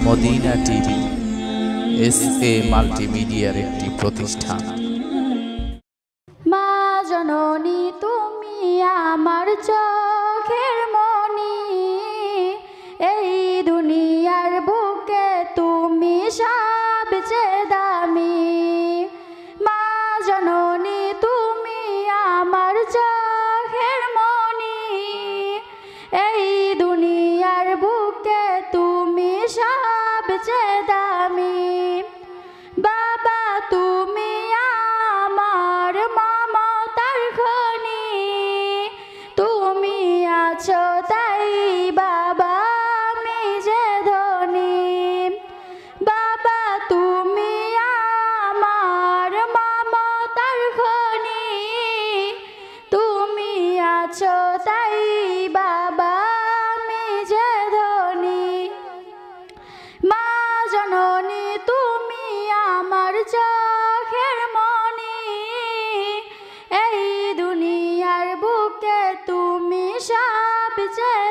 Medina TV SA. মাল্টিমিডিয়ার একটি প্রতিষ্ঠান। মা জননী তুমি আমার চোখের মনি, এই দুনিয়ার বুকে তুমি সবচেয়ে দামি। মা জননী তুমি আমার চোখের মনি, এই দুনিয়ার বুকে তুমি সবচেয়ে দামি। বাবা তুমি আমার মমতার খনি, তুমি আছো তাই বাবা আমি যে ধনী। বাবা তুমি আমার মমতার খনি, তুমি আছো তাই বাবা আমি যে ধনী। মা জননী তুমি আমার চোখের মনি, এই দুনিয়ার বুকে তুমি সবচেয়ে